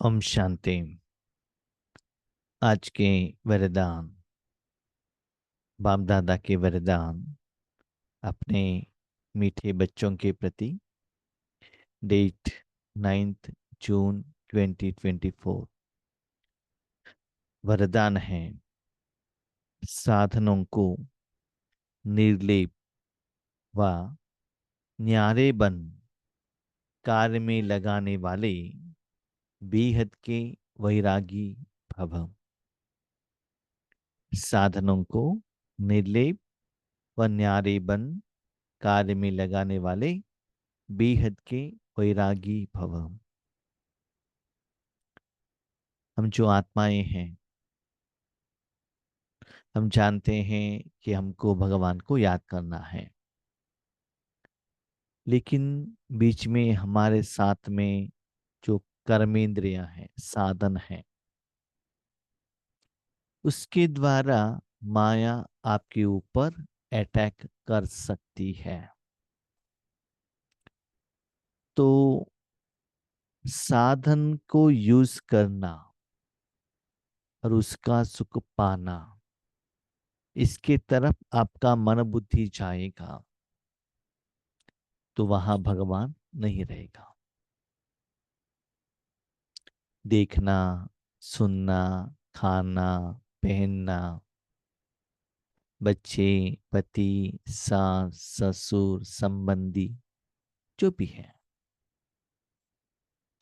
ओम शांति। आज के वरदान, बाप दादा के वरदान अपने मीठे बच्चों के प्रति। डेट 9 जून 2024। वरदान है, साधनों को निर्लेप व न्यारे बन कार्य में लगाने वाले बेहद के वैरागी भव। साधनों को निर्लेप व न्यारे बन कार्य में लगाने वाले बेहद के वैरागी भव। हम जो आत्माएं हैं, हम जानते हैं कि हमको भगवान को याद करना है, लेकिन बीच में हमारे साथ में जो कर्मेंद्रियां हैं, साधन हैं, उसके द्वारा माया आपके ऊपर अटैक कर सकती है। तो साधन को यूज करना और उसका सुख पाना, इसके तरफ आपका मन बुद्धि जाएगा तो वहां भगवान नहीं रहेगा। देखना, सुनना, खाना, पहनना, बच्चे, पति, सास, ससुर, संबंधी जो भी है,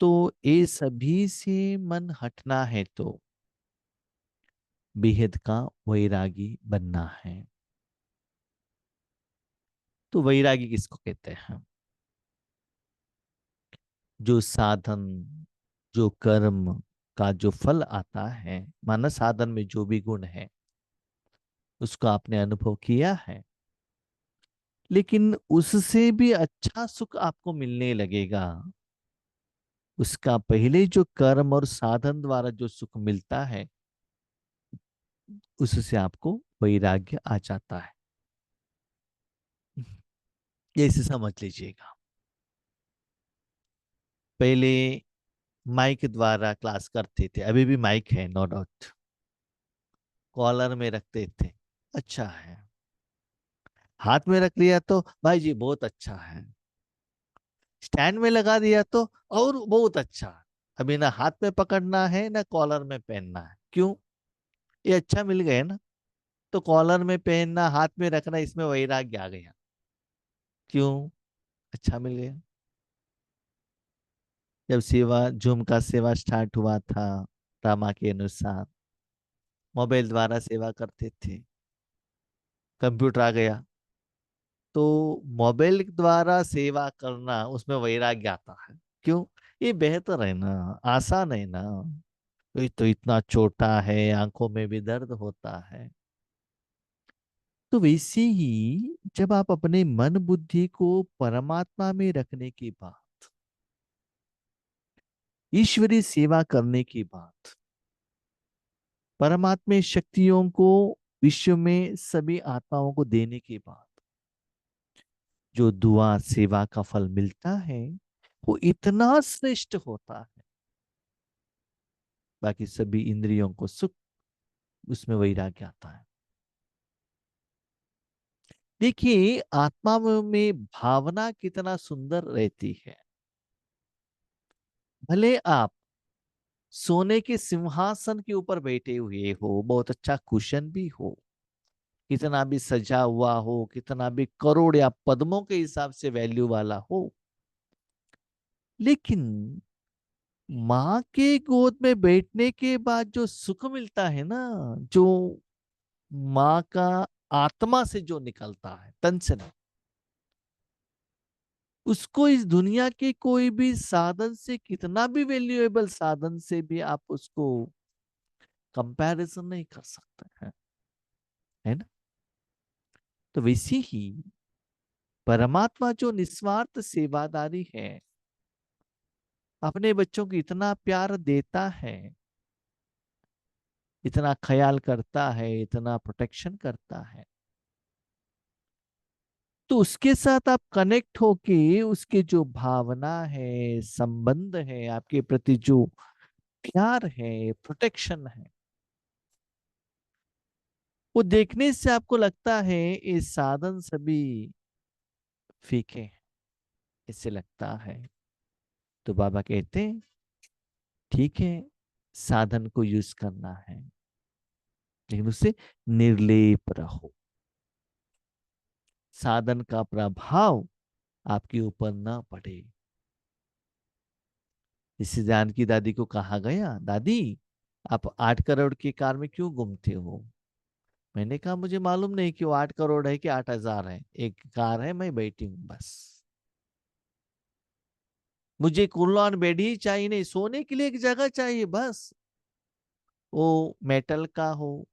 तो ये सभी से मन हटना है तो बेहद का वैरागी बनना है। तो वैरागी किसको कहते हैं? जो साधन, जो कर्म का जो फल आता है, माना साधन में जो भी गुण है उसको आपने अनुभव किया है, लेकिन उससे भी अच्छा सुख आपको मिलने लगेगा। उसका पहले जो कर्म और साधन द्वारा जो सुख मिलता है, उससे आपको वैराग्य आ जाता है। ये इसे समझ लीजिएगा। पहले माइक द्वारा क्लास करते थे, अभी भी माइक है, नो डाउट। कॉलर में रखते थे, अच्छा है। हाथ में रख लिया तो भाई जी बहुत अच्छा है। स्टैंड में लगा दिया तो और बहुत अच्छा। अभी ना हाथ में पकड़ना है ना कॉलर में पहनना है। क्यों? ये अच्छा मिल गया ना, तो कॉलर में पहनना, हाथ में रखना, इसमें वैराग्य आ गया। क्यों? अच्छा मिल गया। जब सेवा, जूम का सेवा स्टार्ट हुआ था, ड्रामा के अनुसार मोबाइल द्वारा सेवा करते थे, कंप्यूटर आ गया, तो मोबाइल द्वारा सेवा करना, उसमें वैराग्य आता है। क्यों? ये बेहतर है ना, आसान है ना। ये तो इतना छोटा है, आंखों में भी दर्द होता है। तो वैसे ही जब आप अपने मन बुद्धि को परमात्मा में रखने की बात, ईश्वरीय सेवा करने की बात, परमात्मा शक्तियों को विश्व में सभी आत्माओं को देने की बात, जो दुआ सेवा का फल मिलता है वो इतना श्रेष्ठ होता है। बाकी सभी इंद्रियों को सुख, उसमें वैराग्य आता है। देखिए आत्मा में भावना कितना सुंदर रहती है। भले आप सोने के सिंहासन के ऊपर बैठे हुए हो, बहुत अच्छा कुशन भी हो, कितना भी सजा हुआ हो, कितना भी करोड़ या पद्मों के हिसाब से वैल्यू वाला हो, लेकिन माँ के गोद में बैठने के बाद जो सुख मिलता है ना, जो माँ का आत्मा से जो निकलता है, तन से नहीं, उसको इस दुनिया के कोई भी साधन से, कितना भी वैल्यूएबल साधन से भी आप उसको कंपैरिजन नहीं कर सकते हैं, है ना। तो वैसे ही परमात्मा जो निस्वार्थ सेवादारी है, अपने बच्चों को इतना प्यार देता है, इतना ख्याल करता है, इतना प्रोटेक्शन करता है, तो उसके साथ आप कनेक्ट होके उसके जो भावना है, संबंध है, आपके प्रति जो प्यार है, प्रोटेक्शन है। वो देखने से आपको लगता है ये साधन सभी फीके हैं, इससे लगता है। तो बाबा कहते हैं ठीक है, साधन को यूज करना है, लेकिन उससे निर्लेप रहो। साधन का प्रभाव आपके ऊपर ना पड़े। इससे जानकी दादी को कहा गया, दादी आप 8 करोड़ की कार में क्यों घूमते हो? मैंने कहा मुझे मालूम नहीं कि वो 8 करोड़ है कि 8,000 है, एक कार है, मैं बैठी हूं बस। मुझे कुर्बान बेड ही चाहिए, नहीं सोने के लिए एक जगह चाहिए बस। वो मेटल का हो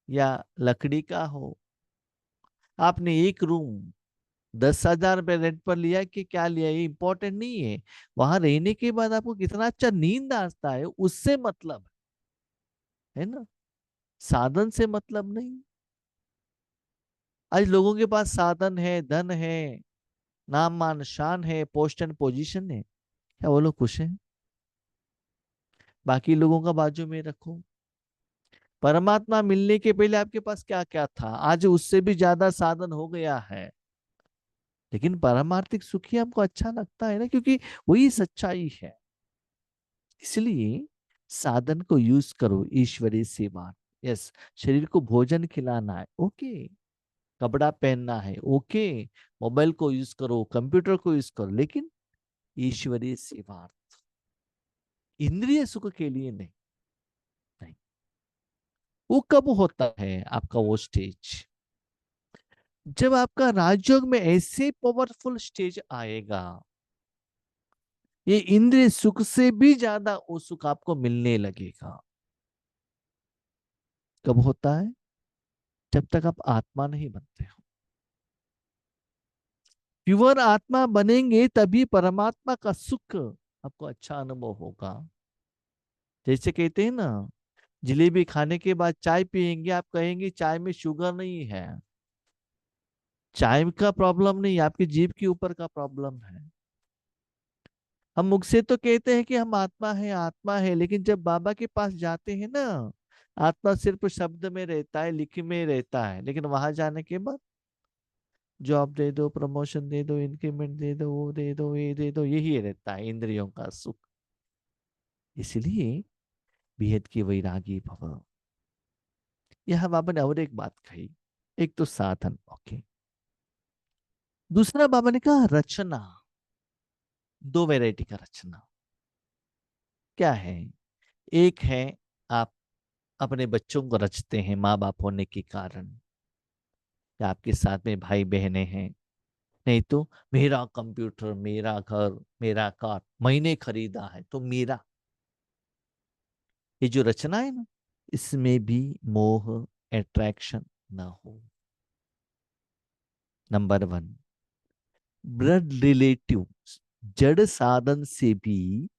या लकड़ी का हो। आपने एक रूम 10,000 रुपये रेंट पर लिया कि क्या लिया, ये इंपॉर्टेंट नहीं है। वहां रहने के बाद आपको कितना अच्छा नींद आता है, उससे मतलब है ना, साधन से मतलब नहीं। आज लोगों के पास साधन है, धन है, नाम मान शान है, पोस्ट एंड पोजीशन है, क्या वो लोग खुश हैं? बाकी लोगों का बाजू में रखो। परमात्मा मिलने के पहले आपके पास क्या क्या था, आज उससे भी ज्यादा साधन हो गया है। लेकिन पारमार्थिक सुख ही हमको अच्छा लगता है ना, क्योंकि वही सच्चाई है। इसलिए साधन को यूज करो ईश्वरीय सेवा। यस, शरीर को भोजन खिलाना है, ओके। कपड़ा पहनना है, ओके। मोबाइल को यूज करो, कंप्यूटर को यूज करो, लेकिन ईश्वरीय सेवा, इंद्रिय सुख के लिए नहीं। नहीं, वो कब होता है आपका वो स्टेज, जब आपका राजयोग में ऐसे पावरफुल स्टेज आएगा, ये इंद्रिय सुख से भी ज्यादा वो सुख आपको मिलने लगेगा। कब होता है? जब तक आप आत्मा नहीं बनते हो। प्योर आत्मा बनेंगे तभी परमात्मा का सुख आपको अच्छा अनुभव होगा। जैसे कहते हैं ना, जलेबी खाने के बाद चाय पिएंगे, आप कहेंगे चाय में शुगर नहीं है। चाय का प्रॉब्लम नहीं, आपकी जीभ के ऊपर का प्रॉब्लम है। हम मुख से तो कहते हैं कि हम आत्मा है, आत्मा है, लेकिन जब बाबा के पास जाते हैं ना, आत्मा सिर्फ शब्द में रहता है, लिख में रहता है, लेकिन वहां जाने के बाद जॉब दे दो, प्रमोशन दे दो, इंक्रीमेंट दे दो, वो दे दो, ये दे दो, यही रहता है इंद्रियों का सुख। इसलिए बेहद की वैरागी भव। यह बाबा ने और एक बात कही, एक तो साधन, ओके। दूसरा बाबा ने कहा रचना। दो वैरायटी का रचना क्या है? एक है आप अपने बच्चों को रचते हैं माँ बाप होने के कारण, या आपके साथ में भाई बहनें हैं। नहीं तो मेरा कंप्यूटर, मेरा घर, मेरा कार मैंने खरीदा है तो मेरा। ये जो रचना है ना, इसमें भी मोह, अट्रैक्शन ना हो। नंबर 1, ब्लड रिलेटिव, जड़ साधन से भी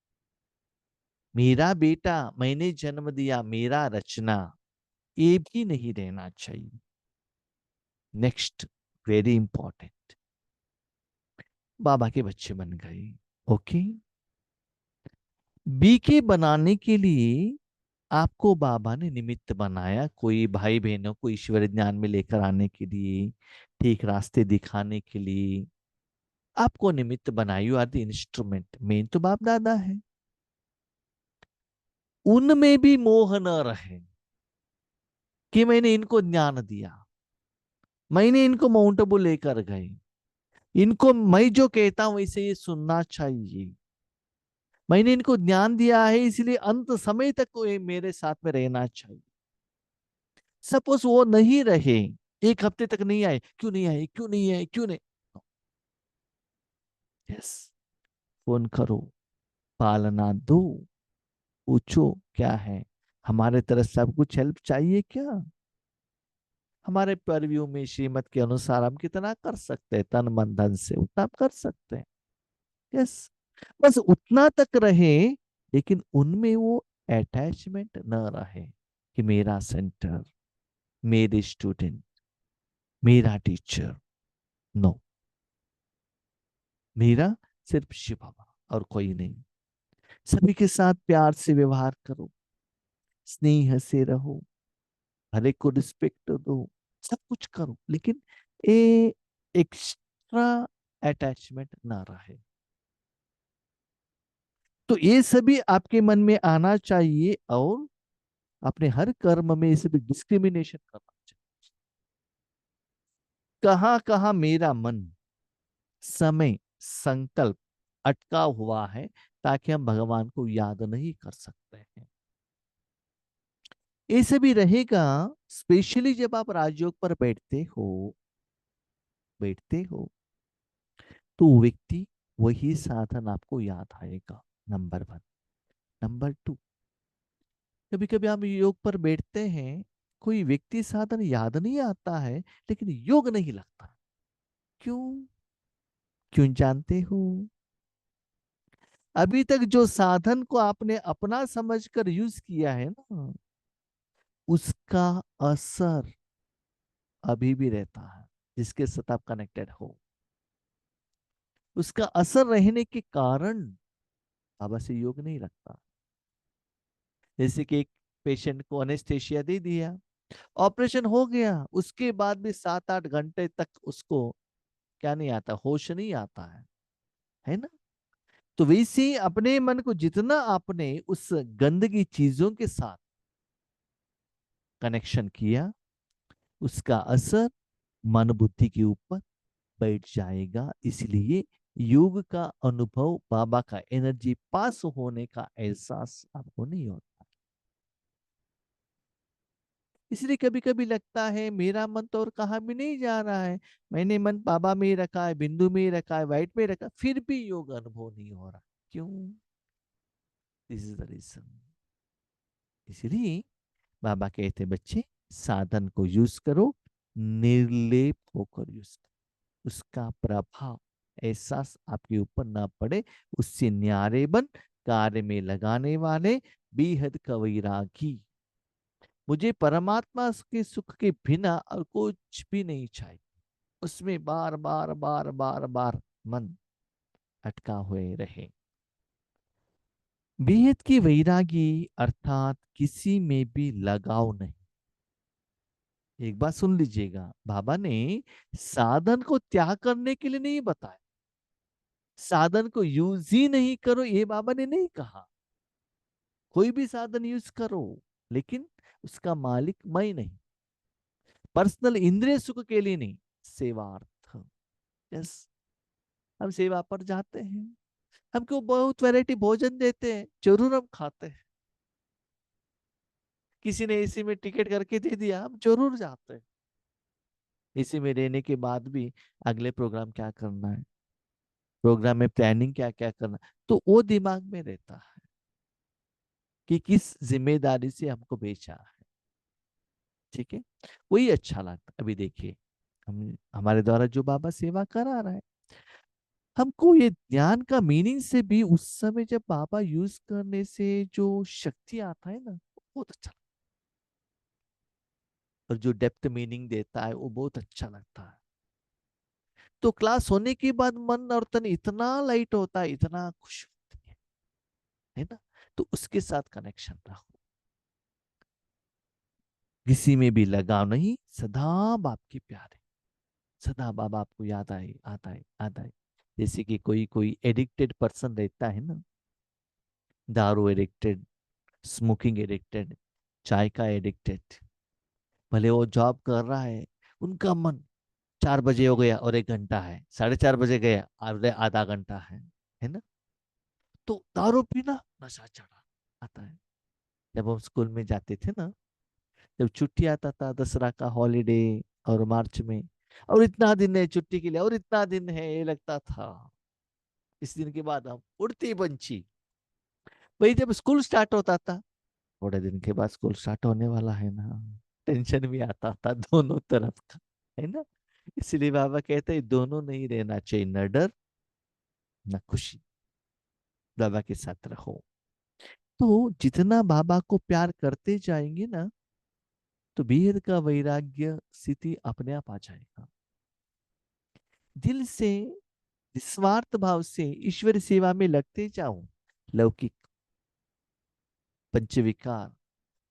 मेरा बेटा, मैंने जन्म दिया, मेरा रचना, ये भी नहीं रहना चाहिए। नेक्स्ट, वेरी इंपॉर्टेंट, बाबा के बच्चे बन गए, ओके। बीके बनाने के लिए आपको बाबा ने निमित्त बनाया, कोई भाई बहनों को ईश्वर ज्ञान में लेकर आने के लिए, ठीक रास्ते दिखाने के लिए आपको निमित्त बनाई। You are the instrument. मेन तो बाप दादा है। उनमें भी मोह न रहे कि मैंने इनको ज्ञान दिया, मैंने इनको माउंट आबू लेकर गए, इनको मैं जो कहता हूं वैसे ये सुनना चाहिए, मैंने इनको ज्ञान दिया है इसलिए अंत समय तक कोई मेरे साथ में रहना चाहिए। सपोज वो नहीं रहे, एक हफ्ते तक नहीं आए, क्यों नहीं आए, क्यों नहीं आए, क्यों नहीं? यस, फोन करो, पालना दो, पूछो क्या है, हमारे तरफ से आपको कुछ हेल्प चाहिए क्या? हमारे परव्यू में श्रीमत के अनुसार हम कितना कर सकते हैं, तन मन धन से उतना हम कर सकते हैं। यस, बस उतना तक रहे, लेकिन उनमें वो अटैचमेंट न रहे कि मेरा सेंटर, मेरे स्टूडेंट, मेरा टीचर। नो, मेरा सिर्फ शिव बाबा और कोई नहीं। सभी के साथ प्यार से व्यवहार करो, स्नेह से रहो, हर एक को रिस्पेक्ट दो, सब कुछ करो, लेकिन ये एक्स्ट्रा अटैचमेंट ना रहे। तो ये सभी आपके मन में आना चाहिए, और अपने हर कर्म में ये सभी डिस्क्रिमिनेशन करना चाहिए। कहाँ कहाँ मेरा मन, समय, संकल्प अटका हुआ है, ताकि हम भगवान को याद नहीं कर सकते हैं। ये सभी रहेगा, स्पेशली जब आप राजयोग पर बैठते हो तो व्यक्ति, वही साधन आपको याद आएगा, नंबर वन। नंबर टू, कभी कभी हम योग पर बैठते हैं, कोई व्यक्ति साधन याद नहीं आता है, लेकिन योग नहीं लगता। क्यों? क्यों जानते हो? अभी तक जो साधन को आपने अपना समझकर यूज किया है ना, उसका असर अभी भी रहता है, जिसके साथ आप कनेक्टेड हो। उसका असर रहने के कारण बाबा से योग नहीं लगता। जैसे कि एक पेशेंट को अनेस्थेशिया दे दिया, ऑपरेशन हो गया, उसके बाद भी 7-8 घंटे तक उसको क्या नहीं आता, होश नहीं आता है ना। तो वैसे ही अपने मन को जितना आपने उस गंदगी चीजों के साथ कनेक्शन किया, उसका असर मन बुद्धि के ऊपर बैठ जाएगा। इसलिए योग का अनुभव, बाबा का एनर्जी पास होने का एहसास आपको नहीं होता। इसलिए कभी कभी लगता है मेरा मन तो और कहाँ भी नहीं जा रहा है, मैंने मन बाबा में ही रखा है, बिंदु में ही रखा है, वाइट में रखा, फिर भी योग अनुभव नहीं हो रहा। क्यों? This is the reason. इसलिए बाबा कहते, बच्चे साधन को यूज करो, निर्लेप होकर यूज करो, उसका प्रभाव, एहसास आपके ऊपर ना पड़े, उससे न्यारे बन, कार्य में लगाने वाले, बेहद का वैरागी। मुझे परमात्मा के सुख के बिना और कुछ भी नहीं चाहिए। उसमें बार बार बार बार बार मन अटका हुए रहे। बेहद की वैरागी अर्थात किसी में भी लगाव नहीं। एक बात सुन लीजिएगा, बाबा ने साधन को त्याग करने के लिए नहीं बताया, साधन को यूज ही नहीं करो ये बाबा ने नहीं कहा। कोई भी साधन यूज करो, लेकिन उसका मालिक मैं नहीं, पर्सनल इंद्रिय सुख के लिए नहीं, सेवार्थ। यस, हम सेवा पर जाते हैं, हमको बहुत वैरायटी भोजन देते हैं, जरूर हम खाते हैं। किसी ने एसी में टिकट करके दे दिया, हम जरूर जाते हैं। एसी में रहने के बाद भी अगले प्रोग्राम क्या करना है, प्रोग्राम में प्लानिंग क्या क्या करना है, तो वो दिमाग में रहता है कि किस जिम्मेदारी से हमको बेचा है। ठीक है, वही अच्छा लगता। अभी देखिए, हम हमारे द्वारा जो बाबा सेवा करा रहा है, हमको ये ज्ञान का मीनिंग से भी उस समय जब बाबा यूज करने से जो शक्ति आता है ना, बहुत अच्छा लगता है। और जो डेप्थ मीनिंग देता है वो बहुत अच्छा लगता है। तो क्लास होने के बाद मन और तन इतना लाइट होता है, इतना खुश होती है ना। तो उसके साथ कनेक्शन रहो, किसी में भी लगाव नहीं, सदा बाप के प्यारे, सदा बाबा आपको याद आए, आता है, आता है। जैसे कि कोई कोई एडिक्टेड पर्सन रहता है ना, दारू एडिक्टेड, स्मोकिंग एडिक्टेड, चाय का एडिक्टेड, भले वो जॉब कर रहा है, उनका मन 4 बजे हो गया और 1 घंटा है, 4:30 बजे गया और आधा घंटा है ना। तो दारू पीना, नशा चढ़ा आता है। जब हम स्कूल में जाते थे ना, जब छुट्टी आता था, दसरा का हॉलीडे और मार्च में, और इतना दिन है छुट्टी के लिए, और इतना दिन है, ये लगता था। इस दिन के बाद हम उड़ती पंछी। वही जब स्कूल स्टार्ट होता था, थोड़े दिन के बाद स्कूल स्टार्ट होने वाला है ना, टेंशन भी आता था दोनों तरफ का, है ना। इसलिए बाबा कहते हैं दोनों नहीं रहना चाहिए, न डर न खुशी, बाबा के साथ रहो। तो जितना बाबा को प्यार करते जाएंगे ना, तो बेहद का वैराग्य स्थिति अपने आप आ जाएगा। दिल से निस्वार्थ भाव से ईश्वर सेवा में लगते जाओ, लौकिक पंचविकार,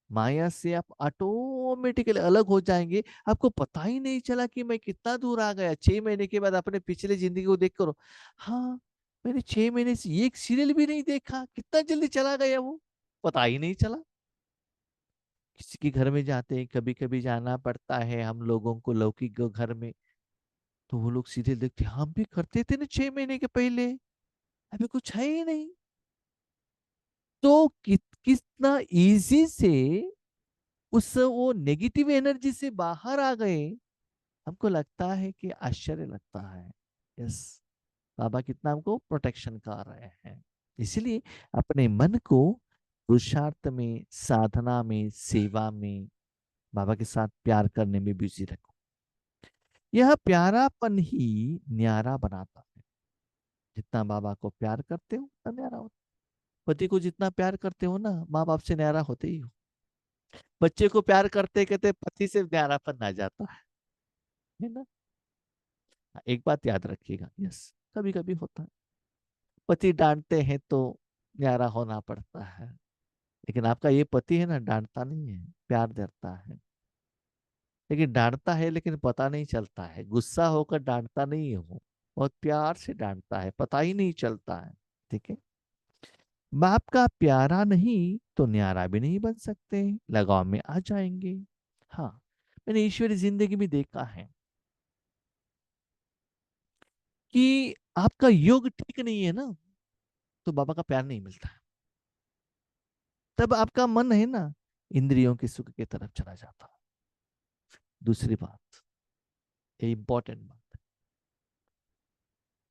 माया से आप ऑटोमेटिकली अलग हो जाएंगे। आपको पता ही नहीं चला कि मैं कितना दूर आ गया। 6 महीने के बाद अपने पिछले जिंदगी को देख करो, हाँ मैंने 6 महीने से एक सीरियल भी नहीं देखा, कितना जल्दी चला गया वो, पता ही नहीं चला। किसी के घर में जाते हैं, कभी कभी जाना पड़ता है हम लोगों को लौकिक घर में, तो वो लोग सीरियल देखते, हम भी करते थे ना 6 महीने के पहले, अभी कुछ है ही नहीं। तो कितना इजी से उस वो नेगेटिव एनर्जी से बाहर आ गए। हमको लगता है कि आश्चर्य लगता है। यस, बाबा कितना हमको प्रोटेक्शन कर रहे हैं। इसीलिए अपने मन को पुरुषार्थ में, साधना में, सेवा में, बाबा के साथ प्यार करने में बिजी रखो। यह प्यारापन ही न्यारा बनाता है। जितना बाबा को प्यार करते हो उतना न्यारा होता है। पति को जितना प्यार करते हो ना, माँ बाप से न्यारा होते ही हो। बच्चे को प्यार करते कहते पति से न्यारापन आ जाता है ना। एक बात याद रखिएगा, यस, कभी कभी होता है, पति डांटते हैं तो न्यारा होना पड़ता है। लेकिन आपका ये पति है ना, डांटता नहीं है, प्यार देता है। लेकिन डांटता है लेकिन पता नहीं चलता है, गुस्सा होकर डांटता नहीं है वो, बहुत प्यार से डांटता है, पता ही नहीं चलता है। ठीक है, बाप का प्यारा नहीं तो न्यारा भी नहीं बन सकते, लगाव में आ जाएंगे। हाँ, मैंने ईश्वरी जिंदगी में देखा है कि आपका योग ठीक नहीं है ना, तो बाबा का प्यार नहीं मिलता है। तब आपका मन है ना, इंद्रियों के सुख की तरफ चला जाता है। दूसरी बात, ये इंपॉर्टेंट बात है,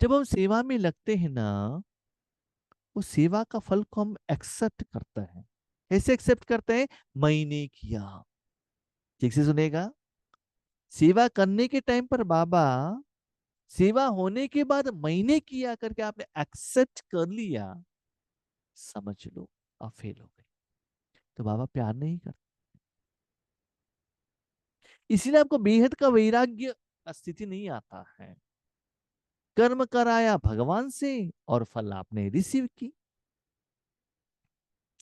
जब हम सेवा में लगते हैं ना, वो सेवा का फल को हम एक्सेप्ट करते हैं। कैसे एक्सेप्ट करते हैं? मैंने किया। ठीक से सुनेगा, सेवा करने के टाइम पर बाबा, सेवा होने के बाद मैंने किया करके आपने एक्सेप्ट कर लिया, समझ लो आप फेल हो गए। तो बाबा प्यार नहीं करते। इसीलिए आपको बेहद का वैराग्य स्थिति नहीं आता है। कर्म कराया भगवान से और फल आपने रिसीव की।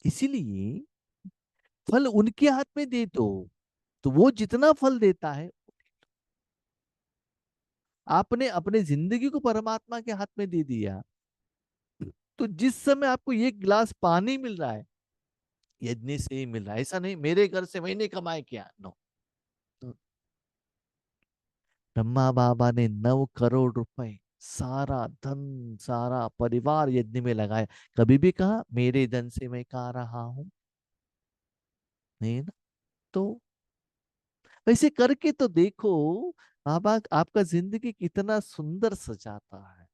इसीलिए फल उनके हाथ में दे दो, तो वो जितना फल देता है, आपने अपने जिंदगी को परमात्मा के हाथ में दे दिया, तो जिस समय आपको एक गिलास पानी मिल रहा है, यज्ञ से ही मिल रहा है। ऐसा नहीं मेरे घर से मैंने कमाए क्या, नो। तो ब्रह्मा बाबा ने 9 करोड़ रुपए, सारा धन, सारा परिवार यज्ञ में लगाया। कभी भी कहा मेरे धन से मैं खा रहा हूं? नहीं ना। तो वैसे करके तो देखो, बाबा आपका जिंदगी कितना सुंदर सजाता है।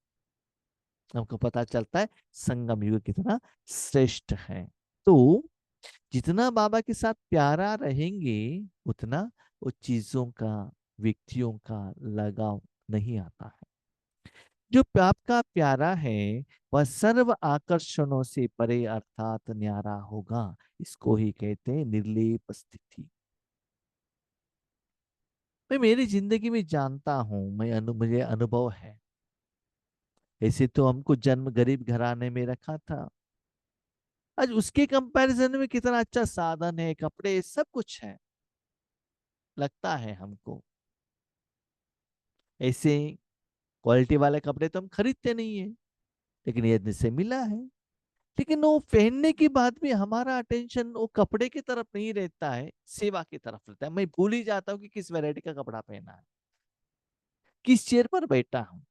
हमको पता चलता है संगम युग कितना श्रेष्ठ है। तो जितना बाबा के साथ प्यारा रहेंगे, उतना वो चीजों का, व्यक्तियों का लगाव नहीं आता है। जो आपका प्यारा है, वह सर्व आकर्षणों से परे अर्थात न्यारा होगा। इसको ही कहते हैं निर्लेप स्थिति। मैं मेरी जिंदगी में जानता हूं, मुझे अनुभव है। ऐसे तो हमको जन्म गरीब घराने में रखा था, आज उसके कंपैरिजन में कितना अच्छा साधन है, कपड़े सब कुछ है, लगता है हमको। ऐसे क्वालिटी वाले कपड़े तो हम खरीदते नहीं है, लेकिन यदि से मिला है। लेकिन वो पहनने के बाद भी हमारा अटेंशन वो कपड़े की तरफ नहीं रहता है, सेवा की तरफ रहता है। मैं भूल ही जाता हूँ कि किस वैरायटी का कपड़ा पहना है, किस चेयर पर बैठा हूँ।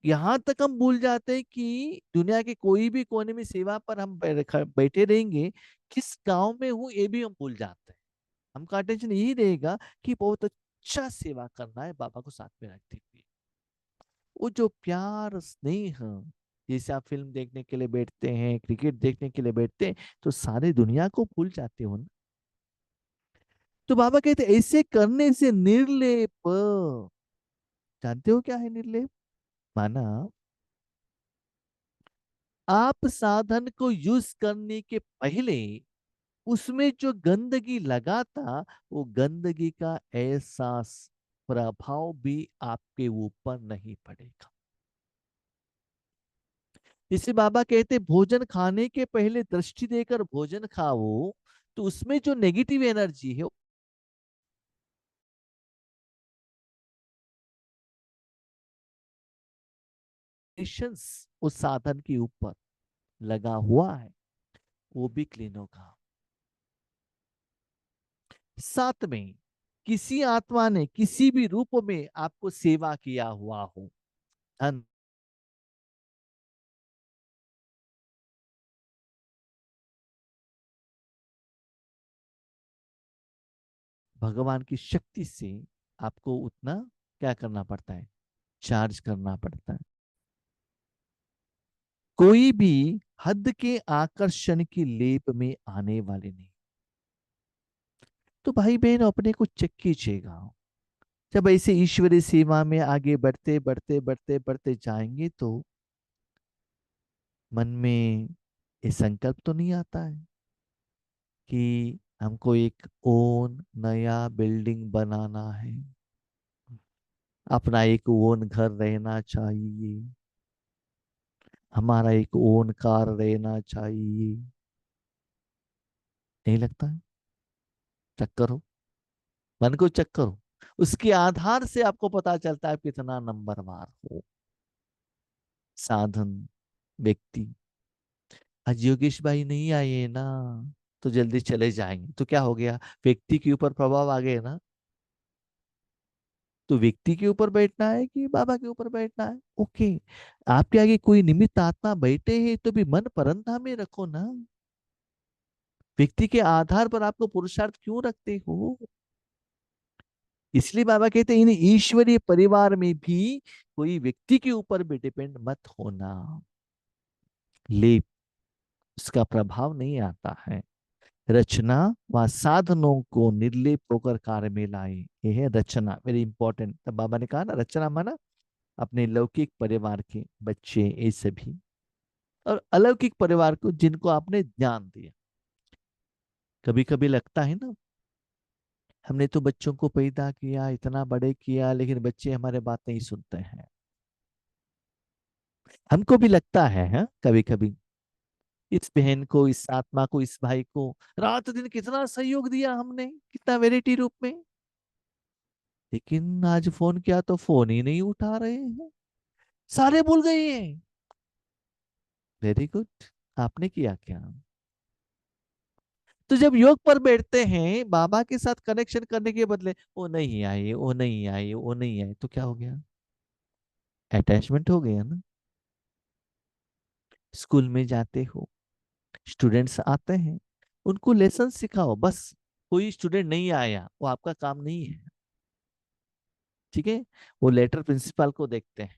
यहाँ तक हम भूल जाते हैं कि दुनिया के कोई भी कोने में सेवा पर हम बैठे रहेंगे, किस गांव में हूँ ये भी हम भूल जाते हैं। हमका अटेंशन यही रहेगा कि बहुत अच्छा सेवा करना है, बाबा को साथ में रखते हुए। वो जो प्यार स्नेह, जैसे आप फिल्म देखने के लिए बैठते हैं, क्रिकेट देखने के लिए बैठते हैं, तो सारी दुनिया को भूल जाते हो ना। तो बाबा कहते ऐसे करने से निर्लेप, जानते हो क्या है निर्लेप? माना आप साधन को यूज करने के पहले उसमें जो गंदगी लगा था, वो गंदगी का एहसास, प्रभाव भी आपके ऊपर नहीं पड़ेगा। इसे बाबा कहते भोजन खाने के पहले दृष्टि देकर भोजन खाओ, तो उसमें जो नेगेटिव एनर्जी है, पेशेंस उस साधन के ऊपर लगा हुआ है, वो भी क्लीन होगा। साथ में किसी आत्मा ने किसी भी रूप में आपको सेवा किया हुआ हो, धन, भगवान की शक्ति से आपको उतना क्या करना पड़ता है, चार्ज करना पड़ता है। कोई भी हद के आकर्षण की लेप में आने वाले नहीं। तो भाई बहन अपने को चेक कीजिएगा, जब ऐसे ईश्वरीय सेवा में आगे बढ़ते बढ़ते बढ़ते बढ़ते जाएंगे तो मन में ये संकल्प तो नहीं आता है कि हमको एक ओन नया बिल्डिंग बनाना है, अपना एक ओन घर रहना चाहिए, हमारा एक ओन कार रहना चाहिए। नहीं लगता है? चेक करो, मन को चेक करो, उसके आधार से आपको पता चलता है कितना नंबरवार हो साधन व्यक्ति। आज योगेश भाई नहीं आए ना, तो जल्दी चले जाएंगे, तो क्या हो गया, व्यक्ति के ऊपर प्रभाव आ गए ना। तो व्यक्ति के ऊपर बैठना है कि बाबा के ऊपर बैठना है, ओके। आपके आगे कोई निमित्त आत्मा बैठे हैं तो भी मन परंधा में रखो ना। व्यक्ति के आधार पर आपको पुरुषार्थ क्यों रखते हो? इसलिए बाबा कहते हैं इन ईश्वरीय परिवार में भी कोई व्यक्ति के ऊपर भी डिपेंड मत होना। लेप, उसका प्रभाव नहीं आता है। रचना व साधनों को निर्लेप होकर कार्य में लाए, ये है रचना, वेरी इंपॉर्टेंट। तब बाबा ने कहा ना, रचना माना अपने लौकिक परिवार के बच्चे ये सभी, और अलौकिक परिवार को जिनको आपने ज्ञान दिया। कभी कभी लगता है ना, हमने तो बच्चों को पैदा किया, इतना बड़े किया, लेकिन बच्चे हमारे बात नहीं सुनते हैं। हमको भी लगता है, हाँ, कभी कभी इस बहन को, इस आत्मा को, इस भाई को रात दिन कितना सहयोग दिया हमने, कितना वेराइटी रूप में, लेकिन आज फोन किया तो फोन ही नहीं उठा रहे हैं, सारे भूल गए हैं। वेरी गुड, आपने किया क्या? तो जब योग पर बैठते हैं बाबा के साथ कनेक्शन करने के बदले वो नहीं आए, वो नहीं आए, वो नहीं आए, तो क्या हो गया, अटैचमेंट हो गया ना। स्कूल में जाते हो, स्टूडेंट्स आते हैं, उनको लेसन सिखाओ बस। कोई स्टूडेंट नहीं आया वो आपका काम नहीं है, ठीक है। वो लेटर प्रिंसिपल को देखते हैं।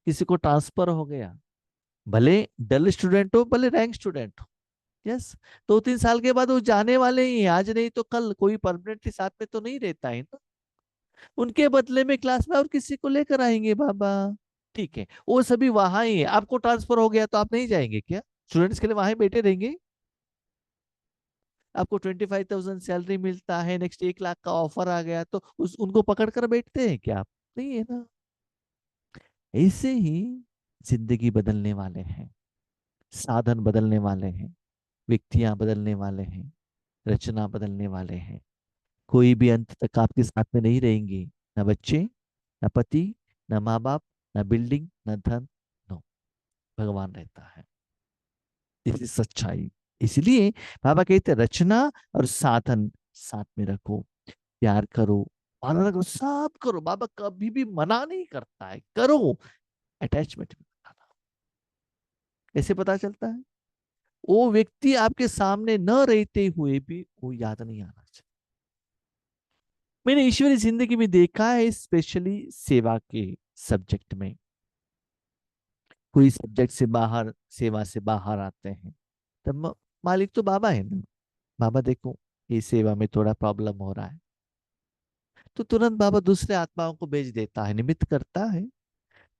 किसी को ट्रांसफर हो गया, भले डल स्टूडेंट हो भले रैंक स्टूडेंट हो, यस, 2-3 साल के बाद वो जाने वाले ही हैं, आज नहीं तो कल, कोई परमानेंटली साथ में तो नहीं रहता है ना। उनके बदले में क्लास में और किसी को लेकर आएंगे बाबा, ठीक है, वो सभी वहां ही है। आपको ट्रांसफर हो गया तो आप नहीं जाएंगे क्या? स्टूडेंट्स के लिए वहां ही बैठे रहेंगे? आपको 25,000 सैलरी मिलता है, नेक्स्ट 1 लाख का ऑफर आ गया तो उनको पकड़ कर बैठते हैं क्या आप? नहीं है ना। ऐसे ही जिंदगी बदलने वाले हैं, साधन बदलने वाले हैं, व्यक्तियां बदलने वाले हैं, रचना बदलने वाले हैं। कोई भी अंत तक आपके साथ में नहीं रहेंगे, न बच्चे, न पति, न माँ बाप, न बिल्डिंग, न धन, नो, भगवान रहता है। इसी सच्चाई, इसलिए बाबा कहते हैं, रचना और साधन साथ में रखो, प्यार करो, पालना करो, सब करो। बाबा कभी भी मना नहीं करता है, करो, अटैचमेंट भी बताना। कैसे पता चलता है? वो व्यक्ति आपके सामने न रहते हुए भी वो याद नहीं आना चाहिए। मैंने ईश्वरी जिंदगी में देखा है, स्पेशली सेवा के सब्जेक्ट में, कोई सब्जेक्ट से बाहर, सेवा से बाहर आते हैं, तब मालिक तो बाबा है ना, बाबा देखो ये सेवा में थोड़ा प्रॉब्लम हो रहा है, तो तुरंत बाबा दूसरे आत्माओं को भेज देता है, निमित्त करता है।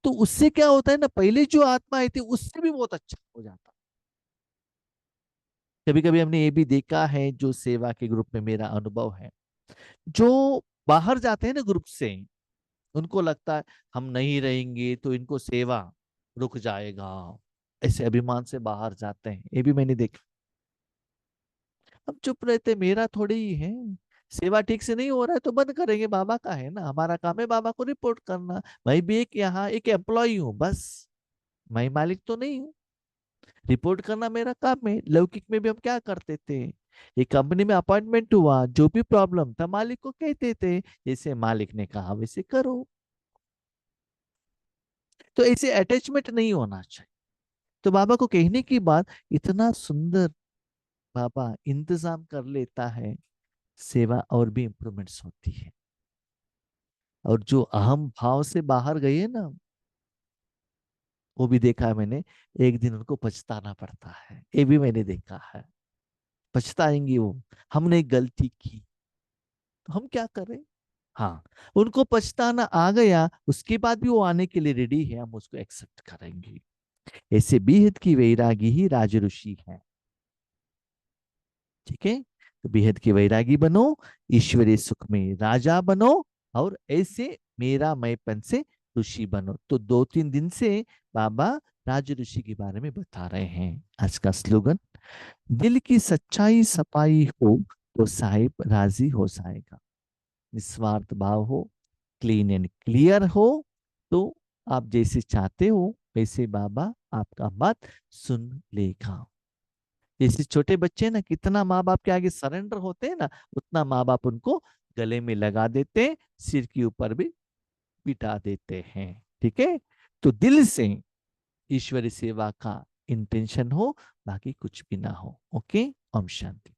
तो उससे क्या होता है ना, पहले जो आत्मा आई थी उससे भी बहुत अच्छा हो जाता। कभी कभी हमने ये भी देखा है, जो सेवा के ग्रुप में मेरा अनुभव है, जो बाहर जाते हैं ना ग्रुप से, उनको लगता है हम नहीं रहेंगे तो इनको सेवा रुक जाएगा, ऐसे अभिमान से बाहर जाते हैं, ये भी मैंने देखा। हम चुप रहते, मेरा थोड़ी ही है। सेवा ठीक से नहीं हो रहा है तो बंद करेंगे, बाबा का है ना, हमारा काम है बाबा को रिपोर्ट करना। मैं भी एक यहाँ एक एम्प्लॉय हूँ बस, मैं मालिक तो नहीं हूँ। रिपोर्ट करना मेरा काम है। लौकिक में भी हम क्या करते थे, एक कंपनी में अपॉइंटमेंट हुआ, जो भी प्रॉब्लम था मालिक को कहते थे, जैसे मालिक ने कहा वैसे करो। तो ऐसे अटैचमेंट नहीं होना चाहिए। तो बाबा को कहने की बात, इतना सुंदर बाबा इंतजाम कर लेता है, सेवा और भी इंप्रूवमेंट्स होती है। और जो अहम भाव से बाहर गए ना, वो भी देखा है मैंने, एक दिन उनको पछताना पड़ता है, ये भी मैंने देखा है। पछताएंगे वो, हमने गलती की, तो हम क्या करें। हाँ, उनको पछताना आ गया, उसके बाद भी वो आने के लिए रेडी है, हम उसको एक्सेप्ट करेंगे। ऐसे बेहद की वैरागी ही राज ऋषि है। ठीक है, तो बेहद के वैरागी बनो, ईश्वरीय सुख में राजा बनो, और ऐसे मेरा मैंपन से ऋषि बनो। तो 2-3 दिन से बाबा राज ऋषि के बारे में बता रहे हैं। आज का स्लोगन, दिल की सच्चाई सफाई हो तो साहिब राजी हो जाएगा। निस्वार्थ भाव हो, क्लीन एंड क्लियर हो, तो आप जैसे चाहते हो वैसे बाबा आपका बात सुन लेगा। जैसे छोटे बच्चे ना, कितना माँ बाप के आगे सरेंडर होते हैं ना, उतना माँ बाप उनको गले में लगा देते हैं, सिर के ऊपर भी बिठा देते हैं। ठीक है, तो दिल से ईश्वरी सेवा का इंटेंशन हो, बाकी कुछ भी ना हो। ओके, ओम शांति।